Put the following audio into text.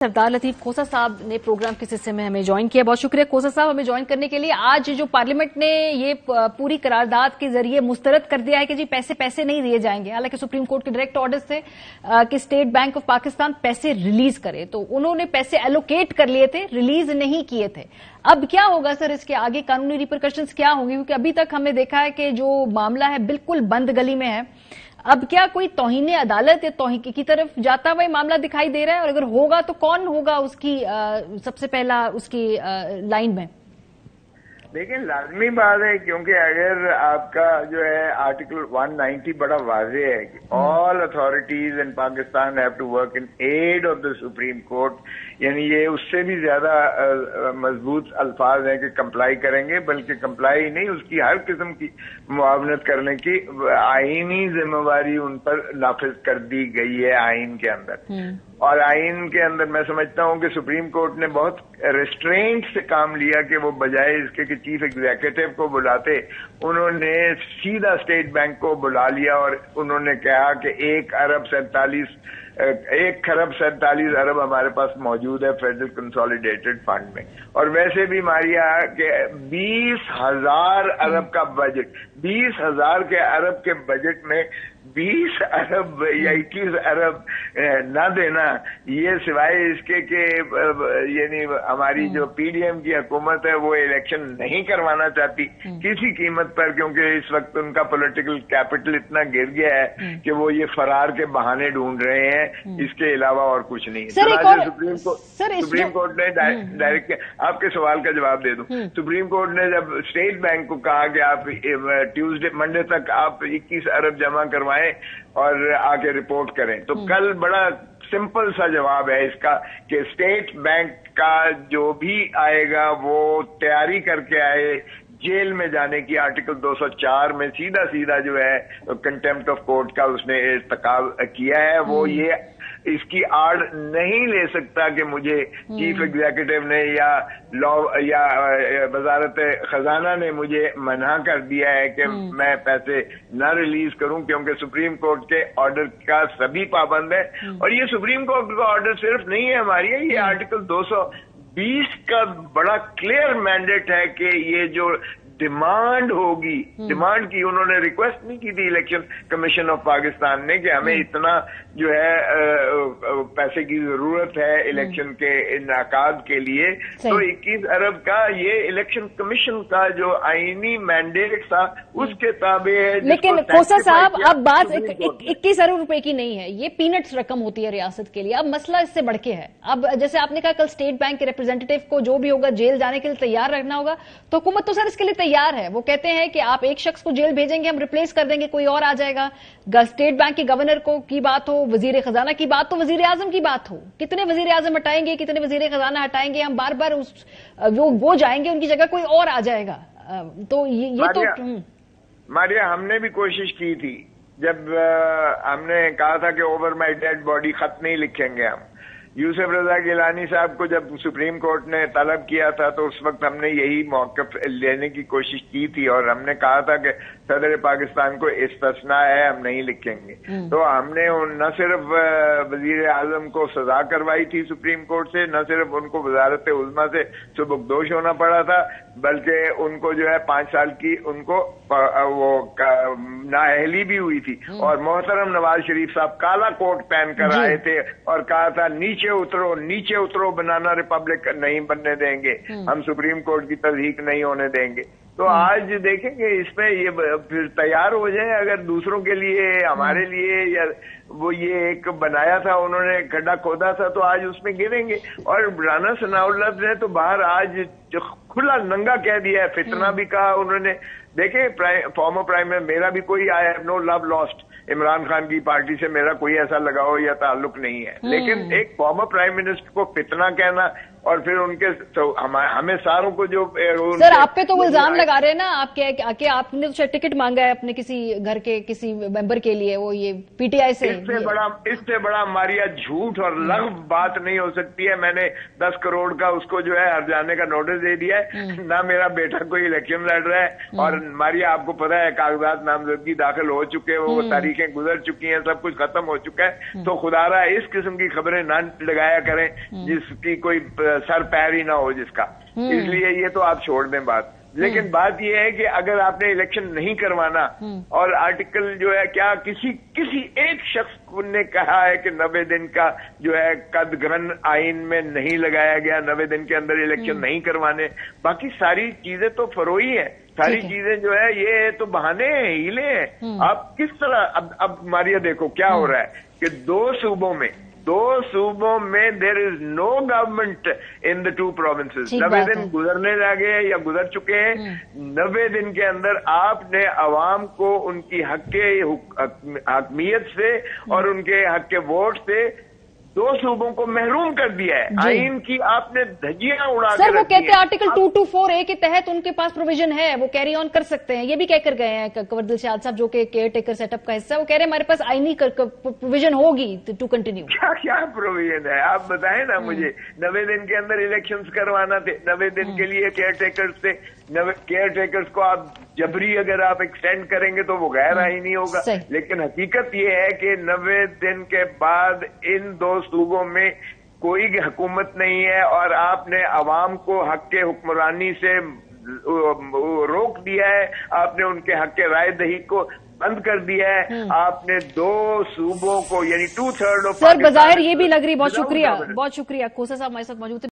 सरदार लतीफ खोसा साहब ने प्रोग्राम के हिस्से में हमें ज्वाइन किया। बहुत शुक्रिया खोसा साहब हमें ज्वाइन करने के लिए। आज जो पार्लियामेंट ने ये पूरी करारदाद के जरिए मुस्तरद कर दिया है कि जी पैसे नहीं दिए जाएंगे, हालांकि सुप्रीम कोर्ट के डायरेक्ट ऑर्डर्स थे कि स्टेट बैंक ऑफ पाकिस्तान पैसे रिलीज करे, तो उन्होंने पैसे एलोकेट कर लिए थे, रिलीज नहीं किए थे। अब क्या होगा सर, इसके आगे कानूनी रिपरकशंस क्या होंगे? क्योंकि अभी तक हमने देखा है कि जो मामला है बिल्कुल बंद गली में है। अब क्या कोई तौहीन अदालत या तौहीन की तरफ जाता हुआ मामला दिखाई दे रहा है, और अगर होगा तो कौन होगा उसकी सबसे पहला उसकी लाइन में? लेकिन लाजमी बात है, क्योंकि अगर आपका जो है आर्टिकल 190 बड़ा वाज़ेह है कि all authorities in Pakistan have to work in aid of the supreme court, यानी ये उससे भी ज्यादा मजबूत अल्फाज हैं कि कंप्लाई करेंगे, बल्कि कंप्लाई नहीं, उसकी हर किस्म की मुआवनत करने की आईनी जिम्मेवारी उन पर नाफिज कर दी गई है आइन के अंदर। और आइन के अंदर मैं समझता हूं कि सुप्रीम कोर्ट ने बहुत रेस्ट्रेंट से काम लिया कि वो बजाय इसके कि चीफ एग्जीक्यूटिव को बुलाते, उन्होंने सीधा स्टेट बैंक को बुला लिया और उन्होंने कहा कि 1 खरब 47 अरब हमारे पास मौजूद है फेडरल कंसोलिडेटेड फंड में, और वैसे भी मारिया कि 20,000 अरब का बजट, 20,000 के अरब के बजट में 20 अरब या 21 अरब न देना, ये सिवाय इसके कि यानी हमारी जो पीडीएम की हुकूमत है वो इलेक्शन नहीं करवाना चाहती किसी कीमत पर, क्योंकि इस वक्त उनका पॉलिटिकल कैपिटल इतना गिर गया है कि वो ये फरार के बहाने ढूंढ रहे हैं, इसके अलावा और कुछ नहीं। सुप्रीम कोर्ट ने डायरेक्ट, आपके सवाल का जवाब दे दूं, सुप्रीम कोर्ट ने जब स्टेट बैंक को कहा कि आप मंडे तक आप 21 अरब जमा करवाएं और आके रिपोर्ट करें, तो कल बड़ा सिंपल सा जवाब है इसका कि स्टेट बैंक का जो भी आएगा वो तैयारी करके आए जेल में जाने की। आर्टिकल 204 में सीधा जो है कंटेम्प्ट ऑफ कोर्ट का उसने इर्तिकाब किया है। वो ये इसकी आड़ नहीं ले सकता कि मुझे चीफ एग्जीक्यूटिव ने या लॉ या वजारत खजाना ने मुझे मना कर दिया है कि मैं पैसे न रिलीज करूं, क्योंकि सुप्रीम कोर्ट के ऑर्डर का सभी पाबंद है। और ये सुप्रीम कोर्ट का ऑर्डर सिर्फ नहीं है हमारी, ये आर्टिकल 220 का बड़ा क्लियर मैंडेट है कि ये जो डिमांड होगी, डिमांड की उन्होंने रिक्वेस्ट नहीं की थी इलेक्शन कमीशन ऑफ पाकिस्तान ने कि हमें इतना जो है पैसे की जरूरत है इलेक्शन के इनकाद के लिए, तो 21 अरब का ये इलेक्शन कमीशन का जो आईनी मैंडेट था उसके ताबे है। लेकिन खोसा साहब अब बात 21 अरब रुपए की नहीं है, ये पीनट्स रकम होती है रियासत के लिए। अब मसला इससे बढ़ के है। अब जैसे आपने कहा कल स्टेट बैंक के रिप्रेजेंटेटिव को जो भी होगा जेल जाने के लिए तैयार रखना होगा, तो हुकूमत तो सर इसके लिए तैयार है। वो कहते हैं कि आप एक शख्स को जेल भेजेंगे, हम रिप्लेस कर देंगे, कोई और आ जाएगा। स्टेट बैंक के गवर्नर को की बात हो, वजीर खजाना की बात हो, वजीर आजम की बात हो, कितने वजीर आजम हटाएंगे, कितने वजीर खजाना हटाएंगे, हम बार बार वो जाएंगे, उनकी जगह कोई और आ जाएगा। तो ये तो मारिया हमने भी कोशिश की थी, जब हमने कहा था कि ओवर माई डेड बॉडी खत नहीं लिखेंगे हम। यूसुफ रजा गिलानी साहब को जब सुप्रीम कोर्ट ने तलब किया था तो उस वक्त हमने यही मौक़िफ़ लेने की कोशिश की थी और हमने कहा था कि सदर पाकिस्तान को इस्तिस्ना है, हम नहीं लिखेंगे। तो हमने न सिर्फ वजीर आजम को सजा करवाई थी सुप्रीम कोर्ट से, न सिर्फ उनको वजारत उज़्मा से सुबुकदोश होना पड़ा था, बल्कि उनको जो है 5 साल की उनको वो नाअहली भी हुई थी। और मोहतरम नवाज शरीफ साहब काला कोट पहन कर आए थे और कहा था नीचे उतरो, बनाना रिपब्लिक नहीं बनने देंगे, हम सुप्रीम कोर्ट की तस्दीक नहीं होने देंगे। तो आज देखेंगे इसमें ये फिर तैयार हो जाए, अगर दूसरों के लिए हमारे लिए या वो ये एक बनाया था उन्होंने गड्ढा खोदा था तो आज उसमें गिरेंगे। और राना सनाउल्लाह ने तो बाहर आज जो खुला नंगा कह दिया है, फितना भी कहा उन्होंने। देखें फॉर्मर प्राइम में मेरा भी कोई I have no love lost, Imran Khan की पार्टी से मेरा कोई ऐसा लगाव या ताल्लुक नहीं है, लेकिन एक फॉर्मर प्राइम मिनिस्टर को फितना कहना और फिर उनके हमें सारों को जो सर आप पे तो वो इल्जाम लगा रहे हैं ना आपके आपने तो टिकट मांगा है अपने किसी घर के किसी मेंबर के लिए, वो ये पीटीआई से। इससे बड़ा मारिया झूठ और लग़्व बात नहीं हो सकती है। मैंने 10 करोड़ का उसको जो है हर जाने का नोटिस दे दिया है। ना मेरा बेटा कोई इलेक्शन लड़ रहा है, और मारिया आपको पता है कागजात नामजदगी दाखिल हो चुके हैं, वो तारीखें गुजर चुकी हैं, सब कुछ खत्म हो चुका है। तो खुदारा इस किस्म की खबरें ना लगाया करें जिसकी कोई सर पैर ही ना हो जिसका। इसलिए ये तो आप छोड़ दें बात। लेकिन बात यह है कि अगर आपने इलेक्शन नहीं करवाना, और आर्टिकल जो है क्या किसी एक शख्स ने कहा है कि 90 दिन का जो है कद ग्रहण आइन में नहीं लगाया गया, 90 दिन के अंदर इलेक्शन नहीं करवाने, बाकी सारी चीजें तो फरोई है। सारी चीजें जो है ये तो बहाने हैं, हीले हैं। आप किस तरह अब मारिया देखो क्या हो रहा है कि दो सूबों में there is no government in the 2 provinces. 90 दिन गुजरने लगे या गुजर चुके हैं। 90 दिन के अंदर आपने अवाम को उनकी हक के हकमियत से और उनके हक के वोट से 2 सूबों को महरूम कर दिया है। आइन की आपने धज्जियां उड़ा सर वो कहते हैं आर्टिकल 224A के तहत उनके पास प्रोविजन है, वो कैरी ऑन कर सकते हैं। ये भी कहकर गए हैं कंवर दिलशाद साहब जो कि केयर टेकर सेटअप का हिस्सा, वो कह रहे हैं हमारे पास आईनी प्रोविजन होगी टू कंटिन्यू। क्या प्रोविजन है आप बताएं ना मुझे। 90 दिन के अंदर इलेक्शंस करवाना थे, 90 दिन के लिए केयर टेकर्स थे। केयर टेकर्स को आप जबरी अगर आप एक्सटेंड करेंगे तो वो गैर आईनी होगा। लेकिन हकीकत ये है कि 90 दिन के बाद इन 2 सूबों में कोई हुकूमत नहीं है, और आपने अवाम को हक के हुक्मरानी से रोक दिया है, आपने उनके हक के राय दही को बंद कर दिया है। आपने 2 सूबों को यानी 2/3 सर बज़ाहिर ये भी लग रही। बहुत शुक्रिया खोसा साहब हमारे साथ मौजूद थे।